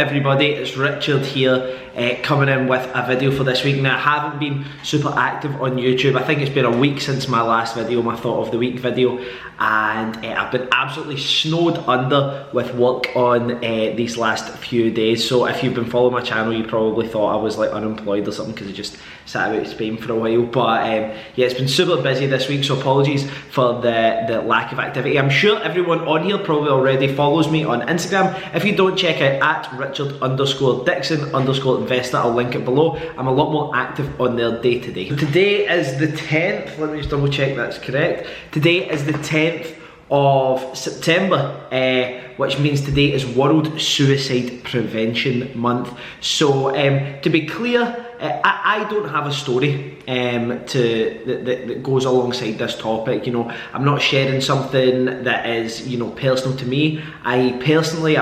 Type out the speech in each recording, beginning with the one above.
everybody, it's Richard here, coming in with a video for this week. Now, I haven't been super active on YouTube. I think it's been a week since my last video, my thought of the week video, and I've been absolutely snowed under with work on these last few days. So if you've been following my channel, you probably thought I was like unemployed or something because I just sat out in Spain for a while. But yeah, it's been super busy this week, so apologies for the lack of activity. I'm sure everyone on here probably already follows me on Instagram. If you don't, check out at Richard_Dixon_investor. I'll link it below. I'm a lot more active on there day to day. Today is the 10th, let me just double check that's correct. Today is the 10th of September, which means today is World Suicide Prevention Month. So to be clear, I don't have a story that goes alongside this topic. You know, I'm not sharing something that is, you know, personal to me. I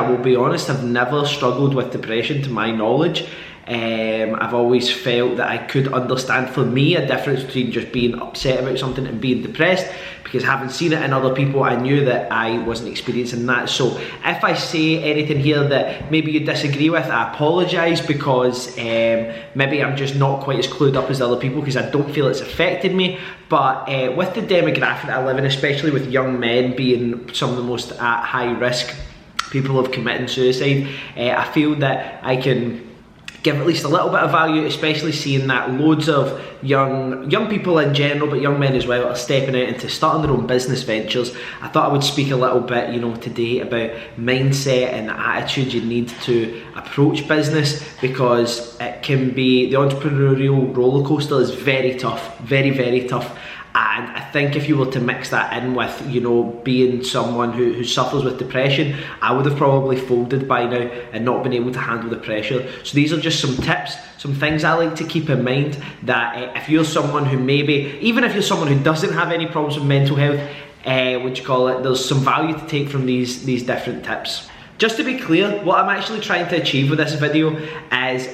will be honest, have never struggled with depression to my knowledge. I've always felt that I could understand, for me, a difference between just being upset about something and being depressed, because having seen it in other people, I knew that I wasn't experiencing that. So if I say anything here that maybe you disagree with, I apologise, because maybe I'm just not quite as clued up as other people, because I don't feel it's affected me. But with the demographic that I live in, especially with young men being some of the most at high risk people of committing suicide, I feel that I can give at least a little bit of value, especially seeing that loads of young people in general, but young men as well, are stepping out into starting their own business ventures. I thought I would speak a little bit, you know, today about mindset and the attitude you need to approach business, because it can be, the entrepreneurial roller coaster is very tough, very, very tough. And I think if you were to mix that in with, you know, being someone who suffers with depression, I would have probably folded by now and not been able to handle the pressure. So these are just some tips, some things I like to keep in mind, that if you're someone who maybe, even if you're someone who doesn't have any problems with mental health, there's some value to take from these different tips. Just to be clear, what I'm actually trying to achieve with this video is,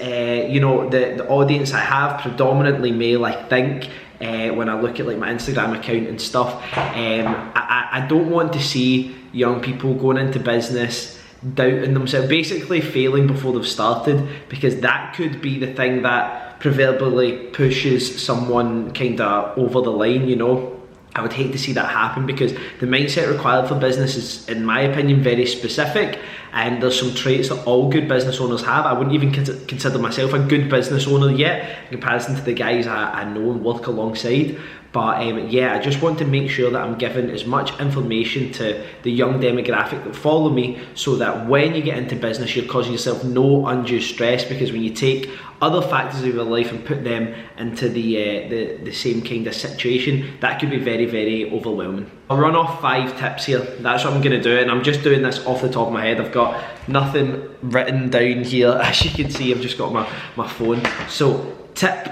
you know, the audience I have, predominantly male, I think. When I look at like my Instagram account and stuff, I don't want to see young people going into business doubting themselves, basically failing before they've started, because that could be the thing that proverbially pushes someone kind of over the line, you know. I would hate to see that happen, because the mindset required for business is, in my opinion, very specific, and there's some traits that all good business owners have. I wouldn't even consider myself a good business owner yet, in comparison to the guys I know and work alongside. But yeah, I just want to make sure that I'm giving as much information to the young demographic that follow me, so that when you get into business, you're causing yourself no undue stress, because when you take other factors of your life and put them into the same kind of situation, that could be very, very overwhelming. I'll run off 5 tips here. That's what I'm going to do, and I'm just doing this off the top of my head. I've got nothing written down here. As you can see, I've just got my phone. So tip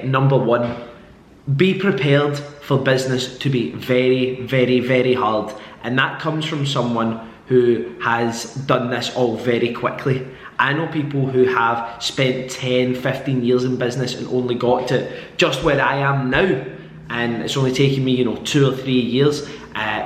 number 1, be prepared for business to be very, very, very hard. And that comes from someone who has done this all very quickly. I know people who have spent 10, 15 years in business and only got to just where I am now, and it's only taken me, you know, 2 or 3 years.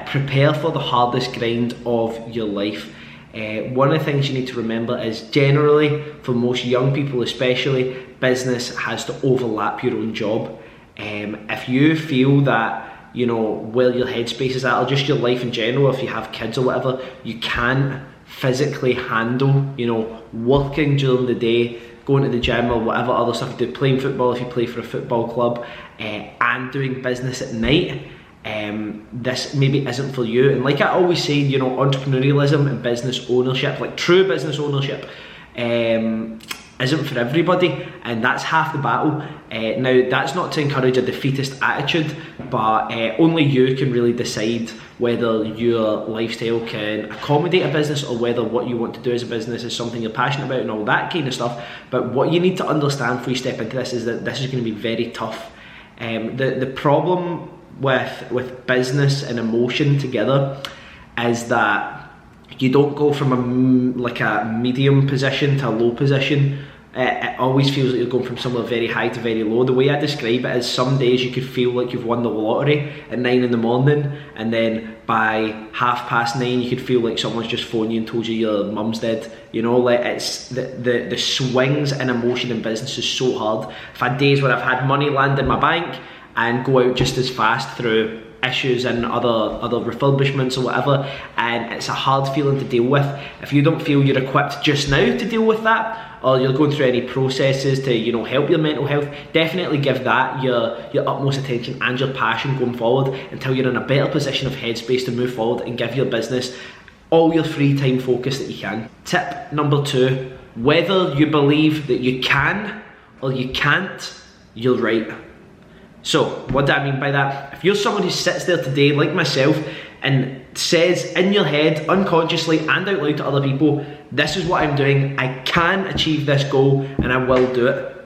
Prepare for the hardest grind of your life. One of the things you need to remember is, generally, for most young people especially, business has to overlap your own job. If you feel that, you know, where your headspace is at, or just your life in general, if you have kids or whatever, you can't physically handle, you know, working during the day, going to the gym or whatever other stuff you do, playing football if you play for a football club, and doing business at night, this maybe isn't for you. And like I always say, you know, entrepreneurialism and business ownership, like true business ownership, isn't for everybody, and that's half the battle. Now, that's not to encourage a defeatist attitude, but only you can really decide whether your lifestyle can accommodate a business, or whether what you want to do as a business is something you're passionate about and all that kind of stuff. But what you need to understand before you step into this is that this is going to be very tough. The problem with business and emotion together is that you don't go from a medium position to a low position. It always feels like you're going from somewhere very high to very low. The way I describe it is, some days you could feel like you've won the lottery at 9 in the morning, and then by 9:30 you could feel like someone's just phoned you and told you your mum's dead. You know, like it's the swings in emotion in business is so hard. I've had days where I've had money land in my bank and go out just as fast through issues and other refurbishments or whatever, and it's a hard feeling to deal with. If you don't feel you're equipped just now to deal with that, or you're going through any processes to, you know, help your mental health, definitely give that your utmost attention and your passion going forward until you're in a better position of headspace to move forward and give your business all your free time focus that you can. Tip number 2, whether you believe that you can or you can't, you're right. So, what do I mean by that? If you're someone who sits there today, like myself, and says in your head, unconsciously and out loud to other people, this is what I'm doing, I can achieve this goal and I will do it.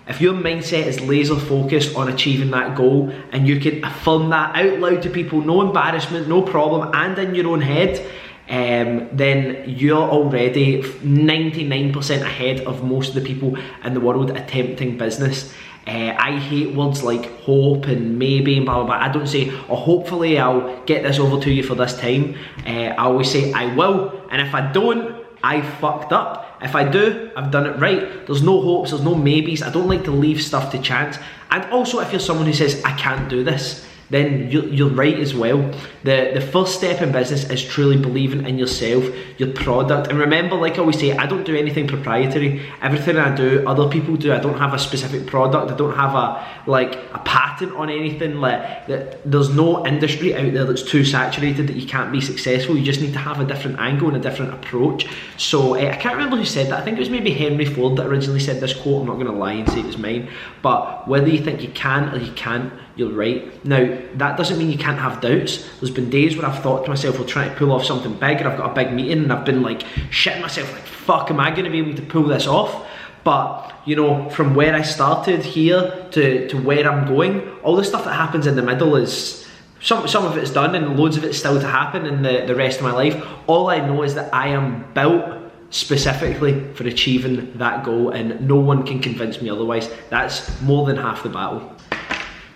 If your mindset is laser focused on achieving that goal and you can affirm that out loud to people, no embarrassment, no problem, and in your own head, then you're already 99% ahead of most of the people in the world attempting business. I hate words like hope and maybe and blah blah blah. I don't say, oh hopefully I'll get this over to you for this time. I always say I will, and if I don't, I fucked up. If I do, I've done it right. There's no hopes, there's no maybes. I don't like to leave stuff to chance. And also, if you're someone who says I can't do this, then you're right as well. The first step in business is truly believing in yourself, your product. And remember, like I always say, I don't do anything proprietary. Everything I do, other people do. I don't have a specific product. I don't have a patent on anything. Like there's no industry out there that's too saturated that you can't be successful. You just need to have a different angle and a different approach. So I can't remember who said that. I think it was maybe Henry Ford that originally said this quote. I'm not going to lie and say it was mine. But whether you think you can or you can't, you're right. Now, that doesn't mean you can't have doubts. There's been days where I've thought to myself, we're trying to pull off something big, and I've got a big meeting, and I've been like shitting myself, like, fuck, am I going to be able to pull this off? But, you know, from where I started here to where I'm going, all the stuff that happens in the middle is, some of it's done, and loads of it's still to happen in the rest of my life. All I know is that I am built specifically for achieving that goal, and no one can convince me otherwise. That's more than half the battle.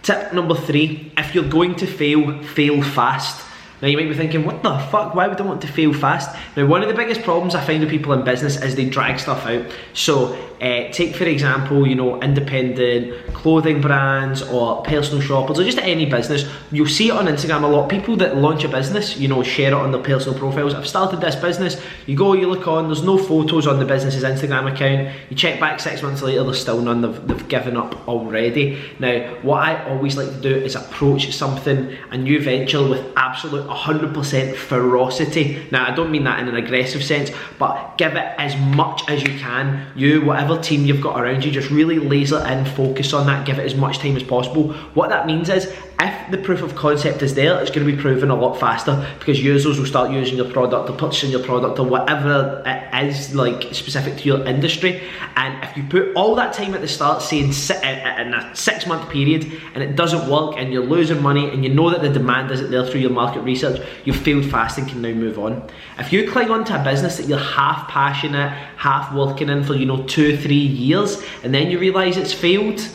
Tip number 3, if you're going to fail fast. Now you might be thinking, what the fuck, why would I want to fail fast? Now one of the biggest problems I find with people in business is they drag stuff out. So take for example, you know, independent clothing brands or personal shoppers or just any business. You'll see it on Instagram a lot. People that launch a business, you know, share it on their personal profiles. I've started this business. You go, you look on, there's no photos on the business's Instagram account. You check back 6 months later, there's still none. They've given up already. Now, what I always like to do is approach something, a new venture, with absolute 100% ferocity. Now, I don't mean that in an aggressive sense, but give it as much as you can. You, whatever team you've got around you, just really laser in, focus on that, give it as much time as possible. What that means is, if the proof of concept is there, it's going to be proven a lot faster, because users will start using your product or purchasing your product or whatever it is, like specific to your industry. And if you put all that time at the start, saying in a 6 month period, and it doesn't work and you're losing money and you know that the demand isn't there through your market research, you've failed fast and can now move on. If you cling on to a business that you're half passionate, half working in for, you know, 2-3 years, and then you realise it's failed,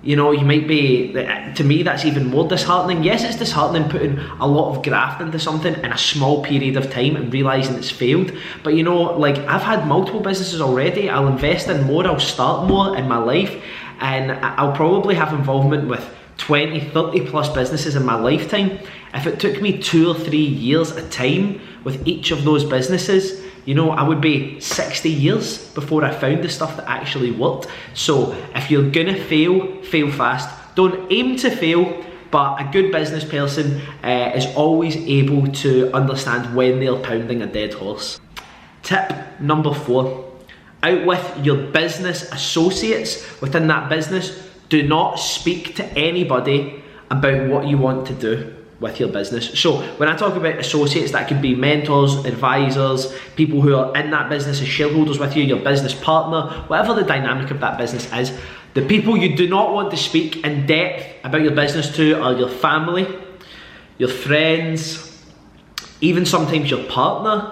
you know, you might be, to me that's even more disheartening. Yes, it's disheartening putting a lot of graft into something in a small period of time and realising it's failed. But you know, like, I've had multiple businesses already. I'll invest in more, I'll start more in my life, and I'll probably have involvement with 20, 30 plus businesses in my lifetime. If it took me 2 or 3 years a time with each of those businesses, you know, I would be 60 years before I found the stuff that actually worked. So if you're gonna fail fast. Don't aim to fail, but a good business person is always able to understand when they're pounding a dead horse. Tip number 4, out with your business associates within that business. Do not speak to anybody about what you want to do with your business. So when I talk about associates, that could be mentors, advisors, people who are in that business as shareholders with you, your business partner, whatever the dynamic of that business is. The people you do not want to speak in depth about your business to are your family, your friends, even sometimes your partner,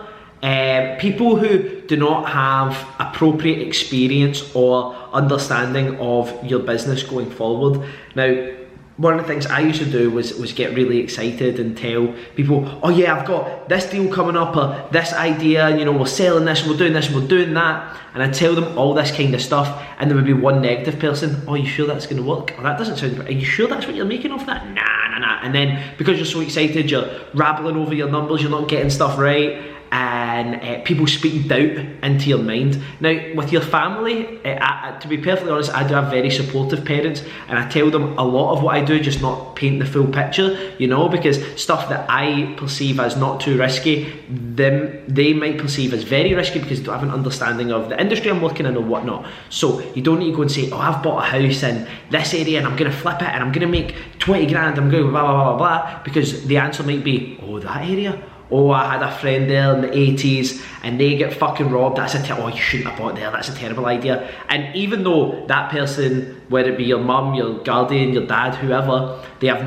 people who do not have appropriate experience or understanding of your business going forward. Now, one of the things I used to do was get really excited and tell people, oh yeah, I've got this deal coming up, or this idea, you know, we're selling this, we're doing this, we're doing that, and I'd tell them all this kind of stuff, and there would be one negative person, oh, you sure that's going to work? Oh, that doesn't sound right. Are you sure that's what you're making off that? Nah. And then because you're so excited, you're rattling over your numbers, you're not getting stuff right, and people speak doubt into your mind. Now, with your family, to be perfectly honest, I do have very supportive parents, and I tell them a lot of what I do, just not paint the full picture, you know, because stuff that I perceive as not too risky, they might perceive as very risky because they don't have an understanding of the industry I'm working in or whatnot. So you don't need to go and say, oh, I've bought a house in this area and I'm going to flip it and I'm going to make 20 grand, I'm going to blah, blah, blah, blah, because the answer might be, oh, that area? Oh, I had a friend there in the 80s and they get fucking robbed. Oh, you shouldn't have bought there. That's a terrible idea. And even though that person, whether it be your mum, your guardian, your dad, whoever, they have,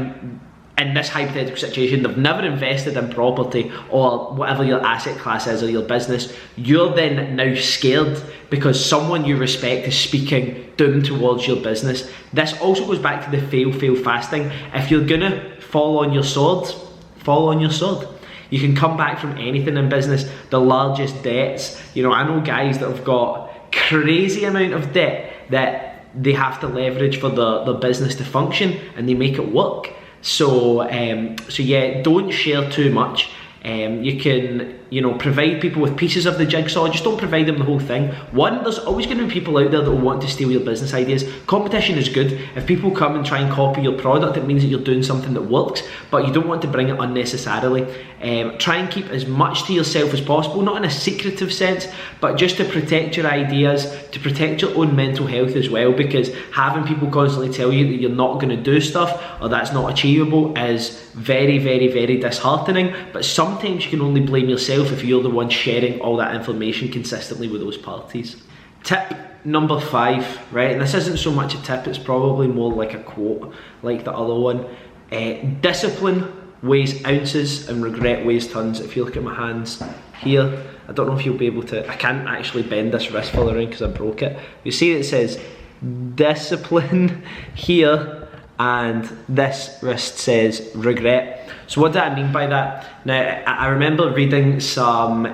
in this hypothetical situation, they've never invested in property or whatever your asset class is or your business, you're then now scared because someone you respect is speaking doom towards your business. This also goes back to the fail fast thing. If you're gonna fall on your sword, fall on your sword. You can come back from anything in business. The largest debts, you know, I know guys that have got crazy amount of debt that they have to leverage for the business to function, and they make it work. So yeah, don't share too much. You can, you know, provide people with pieces of the jigsaw, just don't provide them the whole thing. One, there's always going to be people out there that will want to steal your business ideas. Competition is good. If people come and try and copy your product, it means that you're doing something that works, but you don't want to bring it unnecessarily. Try and keep as much to yourself as possible, not in a secretive sense, but just to protect your ideas, to protect your own mental health as well, because having people constantly tell you that you're not going to do stuff or that's not achievable is very, very, very disheartening. But sometimes you can only blame yourself if you're the one sharing all that information consistently with those parties. Tip number 5, right, and this isn't so much a tip, it's probably more like a quote like the other one. Discipline weighs ounces and regret weighs tons. If you look at my hands here, I don't know if you'll be able to, I can't actually bend this wrist full around because I broke it. You see it says discipline here, and this wrist says regret. So what do I mean by that? Now, I remember reading some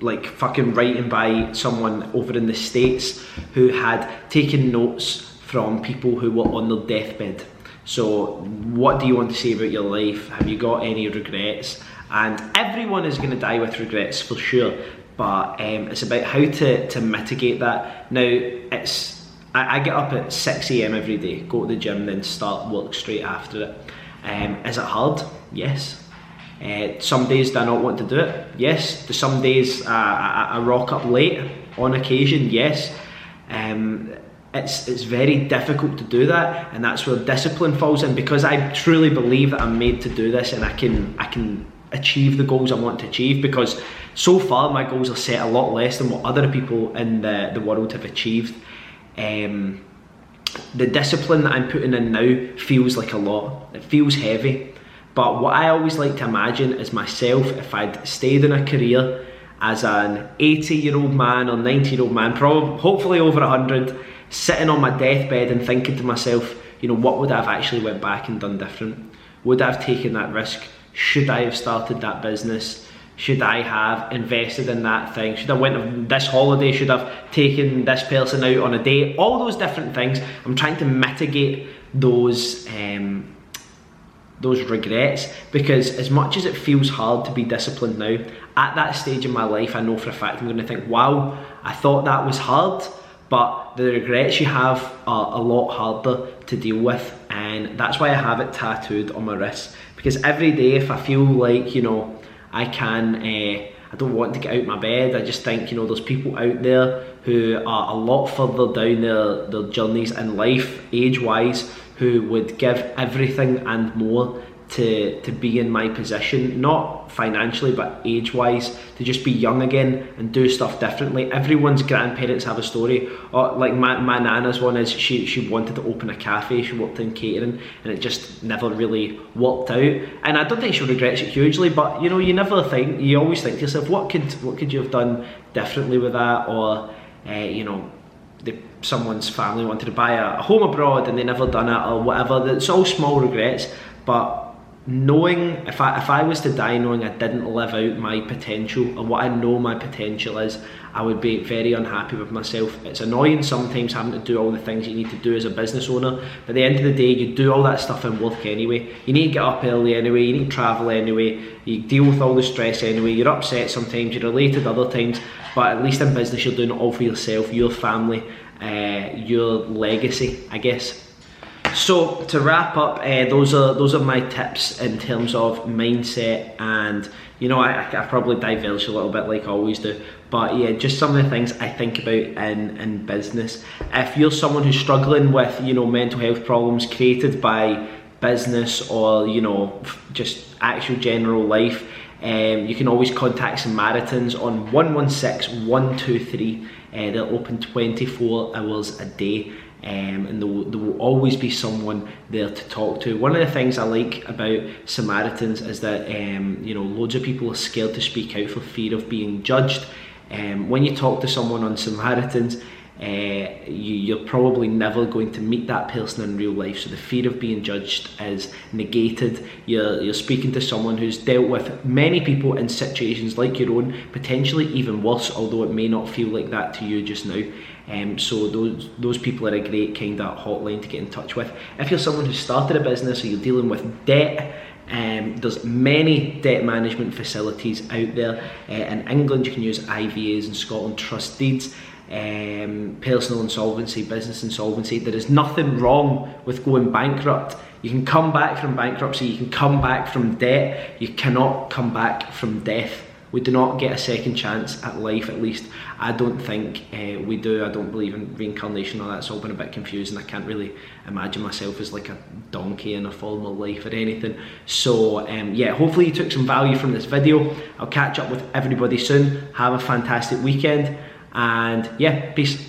like fucking writing by someone over in the States who had taken notes from people who were on their deathbed. So what do you want to say about your life? Have you got any regrets? And everyone is going to die with regrets for sure, but it's about how to mitigate that. Now, I get up at 6 AM every day, go to the gym, then start work straight after it. Is it hard? Yes. Some days do I not want to do it? Yes. Do some days I rock up late on occasion? Yes. It's very difficult to do that, and that's where discipline falls in, because I truly believe that I'm made to do this and I can achieve the goals I want to achieve, because so far my goals are set a lot less than what other people in the world have achieved. The discipline that I'm putting in now feels like a lot. It feels heavy, but what I always like to imagine is myself if I'd stayed in a career as an 80-year-old man or 90-year-old man, probably hopefully over 100, sitting on my deathbed and thinking to myself, you know, what would I have actually went back and done different? Would I have taken that risk? Should I have started that business? Should I have invested in that thing? Should I went on this holiday? Should I have taken this person out on a date? All those different things. I'm trying to mitigate those regrets, because as much as it feels hard to be disciplined now, at that stage in my life, I know for a fact I'm going to think, wow, I thought that was hard, but the regrets you have are a lot harder to deal with, and that's why I have it tattooed on my wrist. Because every day, if I feel like, you know, I don't want to get out of my bed, I just think, you know, there's people out there who are a lot further down their journeys in life, age-wise, who would give everything and more to be in my position, not financially but age-wise, to just be young again and do stuff differently. Everyone's grandparents have a story. Like my nana's one is she wanted to open a cafe, she worked in catering, and it just never really worked out. And I don't think she regrets it hugely, but you know, you always think to yourself, what could you have done differently with that, or you know, someone's family wanted to buy a home abroad and they never done it or whatever. It's all small regrets, but knowing if I was to die knowing I didn't live out my potential or what I know my potential is, I would be very unhappy with myself. It's annoying sometimes having to do all the things you need to do as a business owner, but at the end of the day you do all that stuff in work anyway. You need to get up early anyway, you need to travel anyway, you deal with all the stress anyway, you're upset sometimes, you're elated other times, but at least in business you're doing it all for yourself, your family, your legacy, I guess. So to wrap up, those are my tips in terms of mindset, and you know I probably divulge a little bit like I always do, but yeah, just some of the things I think about in business. If you're someone who's struggling with, you know, mental health problems created by business or, you know, just actual general life, you can always contact Samaritans on 116 123. They're open 24 hours a day. And there will always be someone there to talk to. One of the things I like about Samaritans is that you know, loads of people are scared to speak out for fear of being judged. When you talk to someone on Samaritans, you're probably never going to meet that person in real life, so the fear of being judged is negated. You're speaking to someone who's dealt with many people in situations like your own, potentially even worse, although it may not feel like that to you just now. So those people are a great kind of hotline to get in touch with. If you're someone who started a business or you're dealing with debt, there's many debt management facilities out there. In England you can use IVAs, in Scotland trust deeds, personal insolvency, business insolvency. There is nothing wrong with going bankrupt. You can come back from bankruptcy, you can come back from debt, you cannot come back from death. We do not get a second chance at life, at least I don't think we do. I don't believe in reincarnation, or that's all been a bit confusing. I can't really imagine myself as like a donkey in a former life or anything. So yeah, hopefully you took some value from this video. I'll catch up with everybody soon. Have a fantastic weekend, and yeah, peace.